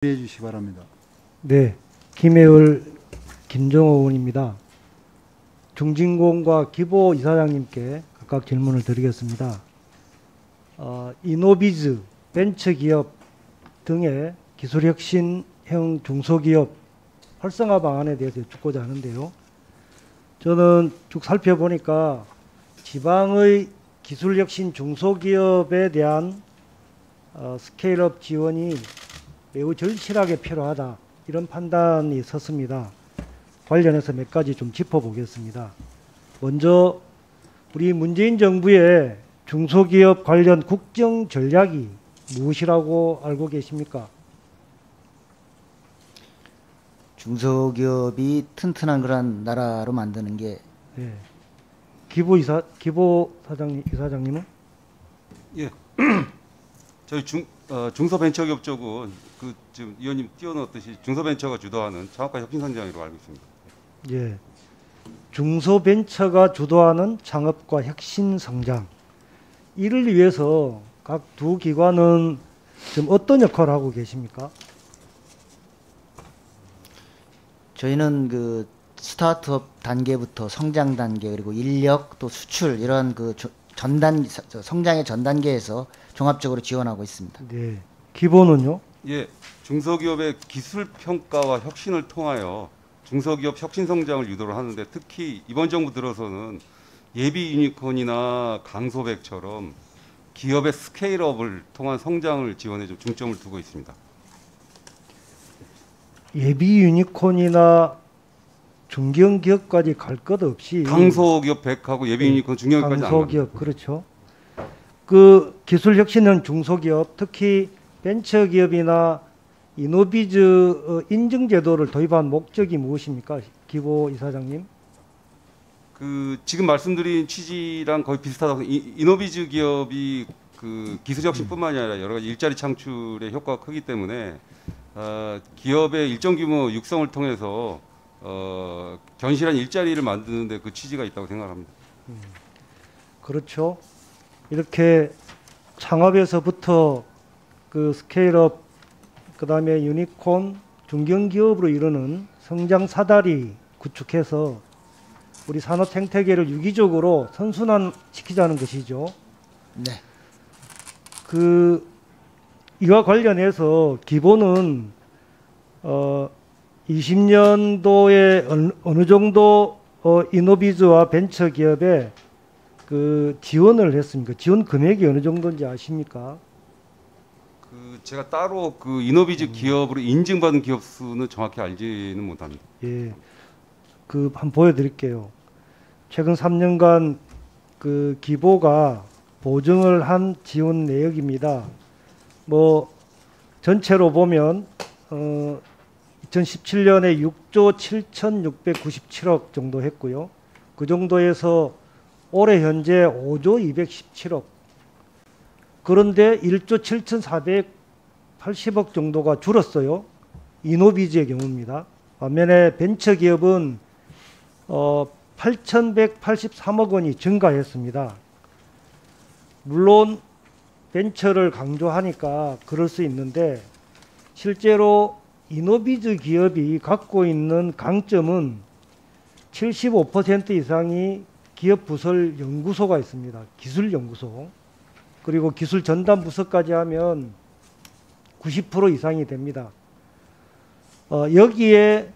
해 주시기 바랍니다. 네, 김해을 김정호 의원입니다. 중진공과 기보 이사장님께 각각 질문을 드리겠습니다. 이노비즈, 벤처기업 등의 기술혁신형 중소기업 활성화 방안에 대해서 여쭙고자 하는데요. 저는 쭉 살펴보니까 지방의 기술혁신 중소기업에 대한 스케일업 지원이 매우 절실하게 필요하다, 이런 판단이 섰습니다. 관련해서 몇 가지 좀 짚어보겠습니다. 먼저 우리 문재인 정부의 중소기업 관련 국정 전략이 무엇이라고 알고 계십니까? 중소기업이 튼튼한 그런 나라로 만드는 게 네. 기보 이사장님은? 예. 저희 중소벤처기업 쪽은 지금 위원님 띄워넣었듯이 중소벤처가 주도하는 창업과 혁신성장으로 알고 있습니다. 예. 중소벤처가 주도하는 창업과 혁신성장. 이를 위해서 각 두 기관은 지금 어떤 역할을 하고 계십니까? 저희는 그 스타트업 단계부터 성장 단계, 그리고 인력 또 수출, 이런 그 성장의 전 단계에서 종합적으로 지원하고 있습니다. 네. 기본은요? 예. 중소기업의 기술 평가와 혁신을 통하여 중소기업 혁신 성장을 유도를 하는데, 특히 이번 정부 들어서는 예비 유니콘이나 강소백처럼 기업의 스케일업을 통한 성장을 지원에 좀 중점을 두고 있습니다. 예비 유니콘이나 중견기업까지 갈 것 없이 강소기업 100하고 예비 유니콘 중견기업까지 안 갑니다. 강소기업, 그렇죠. 그 기술혁신형 중소기업, 특히 벤처기업이나 이노비즈 인증제도를 도입한 목적이 무엇입니까? 기보 이사장님. 지금 말씀드린 취지랑 거의 비슷하다고. 이노비즈 기업이 그 기술혁신뿐만이 아니라 여러 가지 일자리 창출의 효과가 크기 때문에 기업의 일정 규모 육성을 통해서 견실한 일자리를 만드는 데 그 취지가 있다고 생각합니다. 그렇죠. 이렇게 창업에서부터 그 스케일업, 그 다음에 유니콘, 중견기업으로 이르는 성장 사다리 구축해서 우리 산업 생태계를 유기적으로 선순환시키자는 것이죠. 네. 이와 관련해서 기본은 20년도에 어느 정도 이노비즈와 벤처기업에 그 지원을 했습니까? 지원 금액이 어느 정도인지 아십니까? 제가 따로 그 이노비즈 기업으로 인증받은 기업 수는 정확히 알지는 못합니다. 예, 한번 보여드릴게요. 최근 3년간 그 기보가 보증을 한 지원 내역입니다. 뭐 전체로 보면 2017년에 6조 7,697억 정도 했고요. 그 정도에서 올해 현재 5조 217억. 그런데 1조 7,480억 정도가 줄었어요. 이노비즈의 경우입니다. 반면에 벤처기업은 8,183억 원이 증가했습니다. 물론 벤처를 강조하니까 그럴 수 있는데, 실제로 이노비즈 기업이 갖고 있는 강점은 75% 이상이 기업 부설 연구소가 있습니다. 기술연구소. 그리고 기술 전담 부서까지 하면 90% 이상이 됩니다. 여기에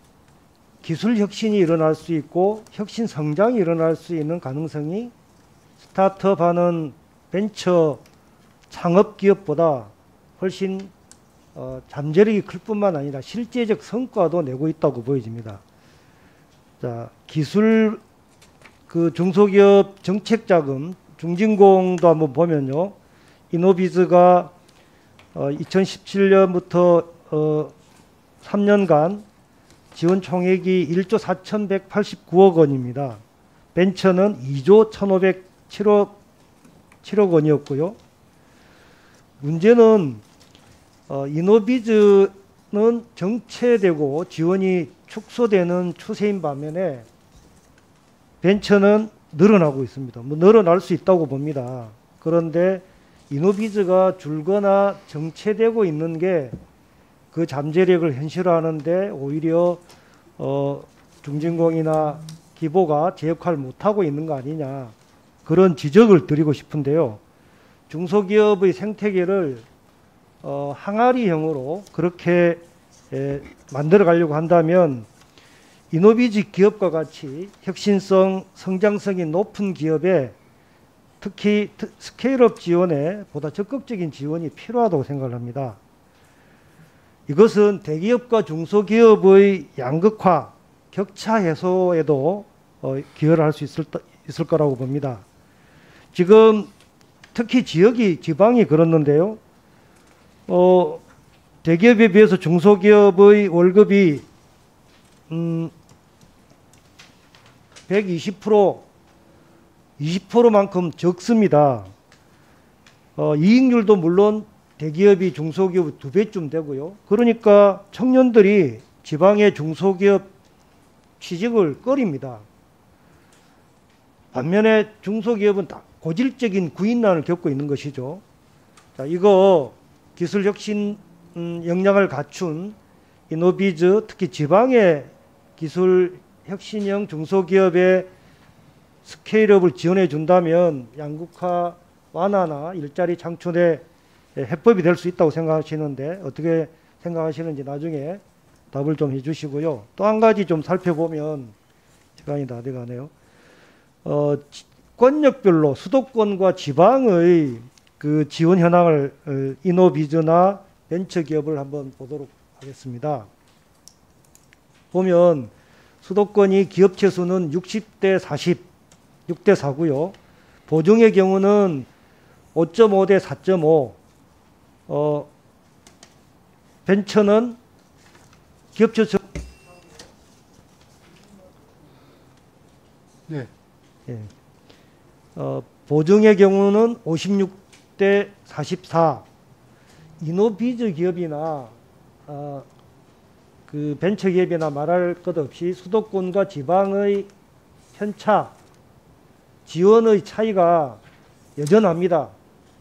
기술 혁신이 일어날 수 있고 혁신 성장이 일어날 수 있는 가능성이 스타트업하는 벤처 창업 기업보다 훨씬 잠재력이 클 뿐만 아니라 실제적 성과도 내고 있다고 보여집니다. 자, 기술 중소기업 정책자금 중진공도 한번 보면요. 이노비즈가 2017년부터 3년간 지원 총액이 1조 4,189억 원입니다. 벤처는 2조 1,507억 원이었고요. 문제는 이노비즈는 정체되고 지원이 축소되는 추세인 반면에 벤처는 늘어나고 있습니다. 뭐 늘어날 수 있다고 봅니다. 그런데 이노비즈가 줄거나 정체되고 있는 게 그 잠재력을 현실화하는데 오히려 중진공이나 기보가 제 역할을 못하고 있는 거 아니냐, 그런 지적을 드리고 싶은데요. 중소기업의 생태계를 항아리형으로 그렇게 만들어 가려고 한다면 이노비지 기업과 같이 혁신성, 성장성이 높은 기업에 특히 스케일업 지원에 보다 적극적인 지원이 필요하다고 생각을 합니다. 이것은 대기업과 중소기업의 양극화, 격차 해소에도 기여를 할 수 있을 거라고 봅니다. 지금 특히 지방이 그렇는데요. 대기업에 비해서 중소기업의 월급이 120%, 20%만큼 적습니다. 이익률도 물론 대기업이 중소기업 2배쯤 되고요. 그러니까 청년들이 지방의 중소기업 취직을 꺼립니다. 반면에 중소기업은 다 고질적인 구인난을 겪고 있는 것이죠. 자, 이거 기술혁신 역량을 갖춘 이노비즈, 특히 지방의 기술혁신형 중소기업의 스케일업을 지원해 준다면 양극화 완화나 일자리 창출에 해법이 될 수 있다고 생각하시는데 어떻게 생각하시는지 나중에 답을 좀 해주시고요. 또 한 가지 좀 살펴보면 시간이 다 돼가네요. 권역별로 수도권과 지방의 그 지원 현황을 이노비즈나 벤처기업을 한번 보도록 하겠습니다. 보면 수도권이 기업체 수는 60대 40, 6대 4고요. 보증의 경우는 5.5대 4.5, 벤처는 기업체 수 네. 예. 보증의 경우는 56대 44. 이노비즈 기업이나 그 벤처 기업이나 말할 것 없이 수도권과 지방의 편차, 지원의 차이가 여전합니다.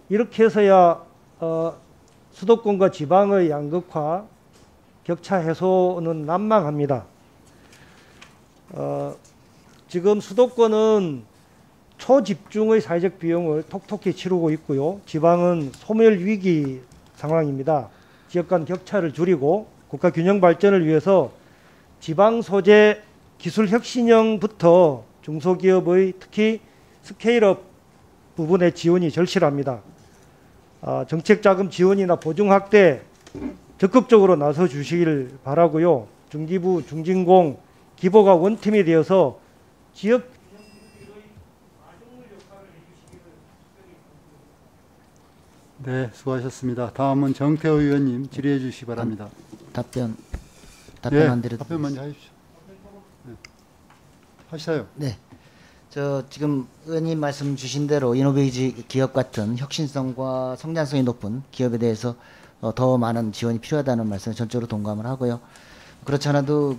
이렇게 해서야 수도권과 지방의 양극화, 격차 해소는 난망합니다. 지금 수도권은 초집중의 사회적 비용을 톡톡히 치르고 있고요. 지방은 소멸 위기 상황입니다. 지역 간 격차를 줄이고 국가 균형 발전을 위해서 지방 소재 기술 혁신형부터 중소기업의 특히 스케일업 부분의 지원이 절실합니다. 정책 자금 지원이나 보증 확대 적극적으로 나서 주시길 바라고요. 중기부, 중진공, 기보가 원팀이 되어서 지역 네, 수고하셨습니다. 다음은 정태호 의원님 질의해 주시기 바랍니다. 답변 네, 안 드려도 답변 먼저 하십시오. 네. 하시아요. 네. 저 지금 의원님 말씀 주신 대로 이노베이지 기업 같은 혁신성과 성장성이 높은 기업에 대해서 더 많은 지원이 필요하다는 말씀에 전적으로 동감을 하고요. 그렇지 않아도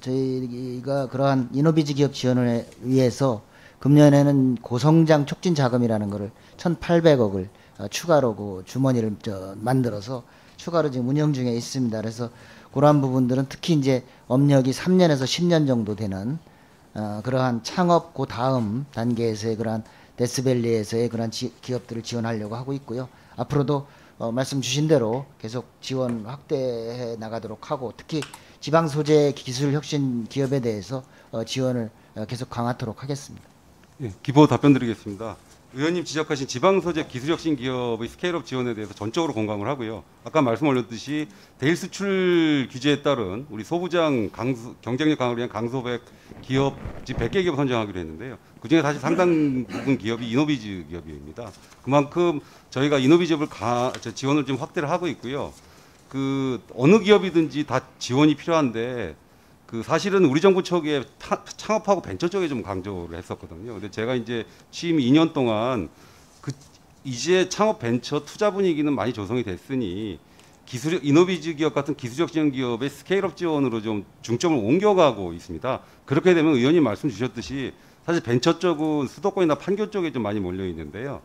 저희가 그러한 이노비즈 기업 지원을 위해서 금년에는 고성장 촉진 자금이라는 거를 1,800억을 추가로 그 주머니를 만들어서 추가로 지금 운영 중에 있습니다. 그래서 그러한 부분들은 특히 이제 업력이 3년에서 10년 정도 되는 그러한 창업 그 다음 단계에서의 그러한 데스밸리에서의 그러한 기업들을 지원하려고 하고 있고요. 앞으로도 말씀 주신 대로 계속 지원 확대해 나가도록 하고 특히 지방 소재 기술 혁신 기업에 대해서 지원을 계속 강화하도록 하겠습니다. 예, 기보 답변 드리겠습니다. 의원님 지적하신 지방 소재 기술 혁신 기업의 스케일업 지원에 대해서 전적으로 공감을 하고요. 아까 말씀 올렸듯이 대일 수출 규제에 따른 우리 소부장 경쟁력 강화를 위한 강소백 기업지 100개 기업 선정하기로 했는데요. 그중에 사실 상당 부분 기업이 이노비즈 기업입니다. 그만큼 저희가 이노비즈업을 지원을 좀 확대를 하고 있고요. 그 어느 기업이든지 다 지원이 필요한데 그 사실은 우리 정부 초기에 창업하고 벤처 쪽에 좀 강조를 했었거든요. 근데 제가 이제 취임 2년 동안 이제 창업 벤처 투자 분위기는 많이 조성이 됐으니 이노비즈 기업 같은 기술적 지원 기업의 스케일업 지원으로 좀 중점을 옮겨가고 있습니다. 그렇게 되면 의원님 말씀 주셨듯이 사실 벤처 쪽은 수도권이나 판교 쪽에 좀 많이 몰려 있는데요.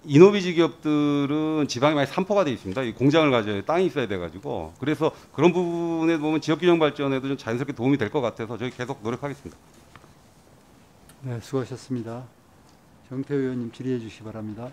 이노비즈 기업들은 지방에 많이 산포가 돼 있습니다. 이 공장을 가져야 땅이 있어야 돼가지고 그래서 그런 부분에 보면 지역균형 발전에도 좀 자연스럽게 도움이 될 것 같아서 저희 계속 노력하겠습니다. 네, 수고하셨습니다. 정태호 의원님 질의해 주시기 바랍니다.